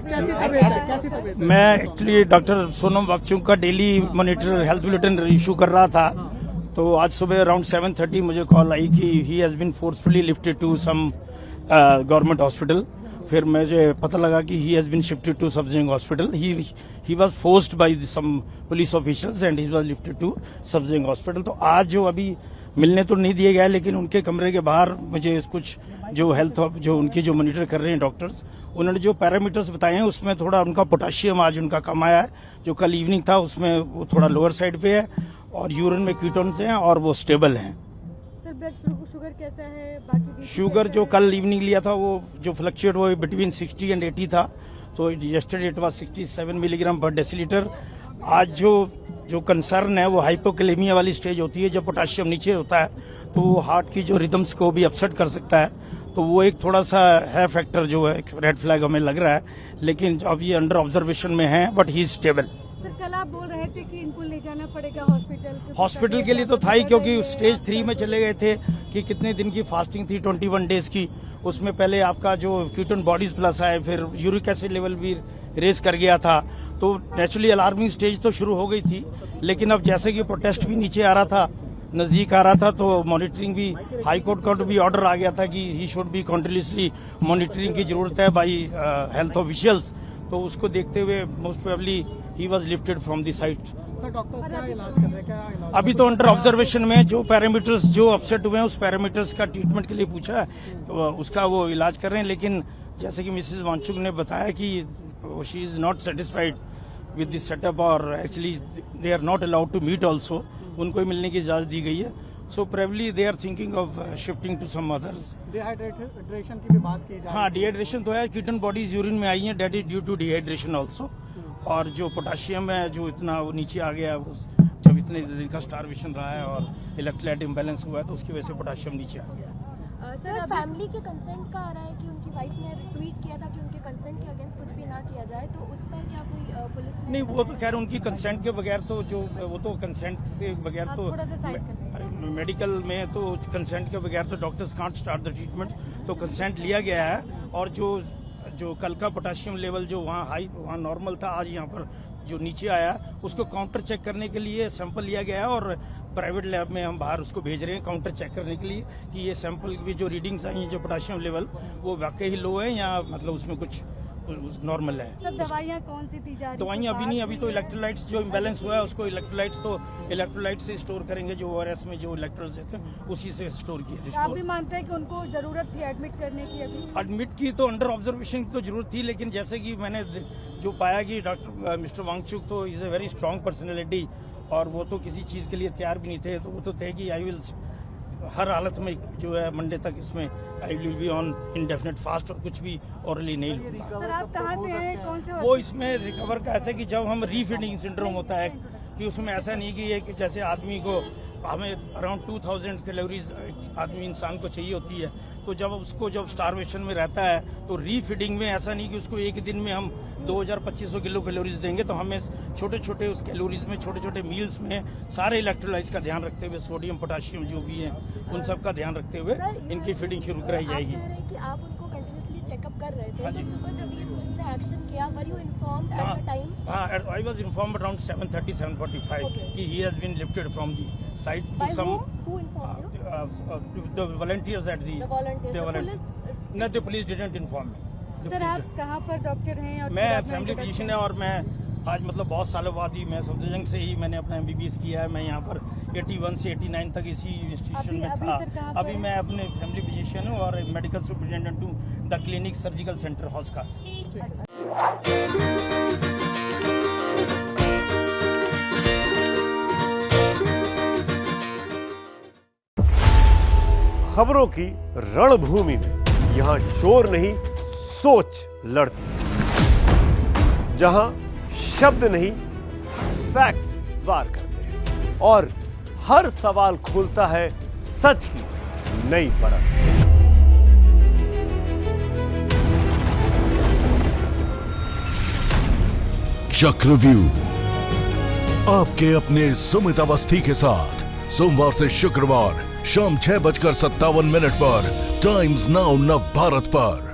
मैं actually doctor Sonam वाकचुंग का daily monitor health bulletin issue कर रहा था, तो आज सुबह अराउंड 7:30 मुझे कॉल आई कि he has been forcefully lifted to some government hospital. फिर मुझे पता लगा कि he has been shifted to Safdarjung hospital. He was forced by some police officials and he was lifted to Safdarjung hospital. तो आज जो अभी मिलने तो नहीं दिए गए, लेकिन उनके कमरे के बाहर मुझे कुछ जो हेल्थ जो उनकी जो मॉनिटर कर रहे हैं डॉक्टर्स, उन्होंने जो पैरामीटर्स बताए हैं उसमें थोड़ा उनका पोटाशियम आज उनका कम आया है। जो कल इवनिंग था उसमें वो थोड़ा लोअर साइड पे है और यूरिन में कीटोन्स हैं और वो स्टेबल हैं। सर ब्लड शुगर कैसा है? बाकी शुगर जो कल इवनिंग लिया था वो जो फ्लक्चुएट वो बिटवीन 60 एंड 80 था, तो यस्टरडे इट वाज 67 मिलीग्राम पर डेसीलीटर। आज जो कंसर्न है वो हाइपोकैलेमिया वाली स्टेज होती है, जब पोटाशियम नीचे होता है तो वो हार्ट की जो रिदम्स को भी अपसेट कर सकता है। तो वो एक थोड़ा सा है फैक्टर जो है रेड फ्लैग हमें लग रहा है, लेकिन अब ये अंडर ऑब्जर्वेशन में है, but he is stable. Sir कल आप बोल रहे थे कि इनको ले जाना पड़ेगा हॉस्पिटल के लिए तो था ही, क्योंकि स्टेज 3 में चले गए थे कि कितने दिन की फास्टिंग थी, 21 डेज की। उसमें पहले आपका जो कीटोन बॉडीज प्लस आए, फिर यूरिक एसिड लेवल भी रेस कर गया था, तो नेचुरली अलार्मिंग स्टेज तो शुरू हो गई थी। लेकिन अब जैसे कि प्रोटेस्ट भी नीचे आ रहा था, नजदीक आ रहा था, तो मॉनिटरिंग भी हाई कोर्ट का भी ऑर्डर आ गया था कि he should be continuously monitoring की जरूरत है बाई हेल्थ ऑफिशियल्स। तो उसको देखते हुए most probably he was lifted from the site. Sir doctors क्या इलाज कर रहे हैं? क्या इलाज अभी तो अंडर ऑब्जर्वेशन में जो पैरामीटर्स जो अपसेट हुए हैं उस पैरामीटर्स का ट्रीटमेंट के लिए पूछा है, उसका वो इलाज कर रहे हैं। लेकिन जैसे कि मिसेज वांचुक ने बताया कि she is not satisfied with this setup और actually they are not allowed to meet also, उनको ही मिलने की इजाजत दी गई है। So probably they are thinking of shifting to some others. Dehydration की भी बात की जाए? हाँ, डिहाइड्रेशन तो है, कीटोन बॉडीज यूरिन में आई हैं, that is due to dehydration also. और जो पोटाशियम है जो इतना वो नीचे आ गया है, जब इतने दिन का स्टारवेशन रहा है और इलेक्ट्रोलाइट इम्बैलेंस हुआ है, तो उसकी वजह से पोटाशियम नीचे आ गया। सर फैमिली के कंसेंट का आ रहा है कि उनकी वाइफ ने ट्वीट किया था कि उनके कंसेंट के अगेंस्ट कुछ भी ना किया जाए, तो उस पर क्या कोई पुलिस ने? नहीं, वो तो खैर उनकी कंसेंट के बगैर तो जो वो तो कंसेंट से बगैर तो मेडिकल में तो कंसेंट के बगैर तो doctors can't start the treatment, तो कंसेंट लिया गया है। और जो कल का पोटाशियम लेवल जो वहाँ नॉर्मल था, आज यहाँ पर जो नीचे आया उसको काउंटर चेक करने के लिए सैंपल लिया गया है और प्राइवेट लैब में हम बाहर उसको भेज रहे हैं काउंटर चेक करने के लिए कि ये सैंपल की जो रीडिंग्स आई हैं जो पोटाशियम लेवल वो वाकई ही लो है या मतलब उसमें कुछ नॉर्मल है। सब दवाइयाँ कौन सी दी जा रही है? दवाइयाँ अभी नहीं, अभी तो इलेक्ट्रोलाइट्स जो इम्बैलेंस हुआ है उसको इलेक्ट्रोलाइट्स से स्टोर करेंगे, जो ORS में जो इलेक्ट्रोल्स रहते हैं उसी से स्टोर किए। आप भी मानते हैं कि उनको जरूरत थी एडमिट करने की? अभी एडमिट की तो अंडर ऑब्जर्वेशन की तो जरूरत थी, लेकिन जैसे कि मैंने जो पाया कि डॉक्टर मिस्टर वांगचुक तो is a very strong personality और वो तो किसी चीज़ के लिए तैयार भी नहीं थे, तो वो तो थे कि आई विल हर हालत में जो है मंडे तक इसमें I will be on indefinite fast और कुछ भी ऑरली नहीं लूंगा। सर आप कहाँ से हैं? कौन से? वो इसमें रिकवर का ऐसा कि जब हम रीफीडिंग सिंड्रोम होता है कि उसमें ऐसा नहीं कि ये कि जैसे आदमी को हमें अराउंड 2000 कैलोरीज आदमी इंसान को चाहिए होती है, तो जब स्टारवेशन में रहता है तो रीफीडिंग में ऐसा नहीं कि उसको एक दिन में हम 2200 किलो कैलोरीज देंगे, तो हमें छोटे छोटे उस कैलोरीज में छोटे छोटे मील्स में सारे इलेक्ट्रोलाइट्स का ध्यान रखते हुए सोडियम पोटाशियम जो भी है उन सब का ध्यान रखते हुए इनकी फीडिंग शुरू कराई जाएगी। आप कह रहे हैं कि आप उनको कंटिन्यूअसली चेकअप कर रहे थे, तो सुबह जब ये पुलिस ने एक्शन किया, were you informed at the time? हाँ, आई वाज इन्फॉर्म्ड अराउंड 7:30-7:45 कि he has been lifted from the site to By some who informed you? the volunteers at the volunteers. No, the police didn't inform me. Sir आप कहाँ पर doctor हैं? और मैं family physician है और मैं आज मतलब बहुत सालों बाद ही मैं सफदरजंग से ही मैंने अपना MBBS किया है। मैं यहाँ पर 81 से 89 तक इसी इंस्टीट्यूशन में था। अभी मैं अपने फैमिली फिजिशियन हूँ और मेडिकल सुपरिटेंडेंट हूँ द क्लिनिक सर्जिकल सेंटर हॉस्कास। खबरों की रणभूमि में यहाँ शोर नहीं सोच लड़ती है, जहां शब्द नहीं फैक्ट्स वार करते हैं और हर सवाल खोलता है सच की नई परत। चक्रव्यूह आपके अपने सुमित अवस्थी के साथ सोमवार से शुक्रवार शाम 6:57 पर टाइम्स नाउ नव भारत पर।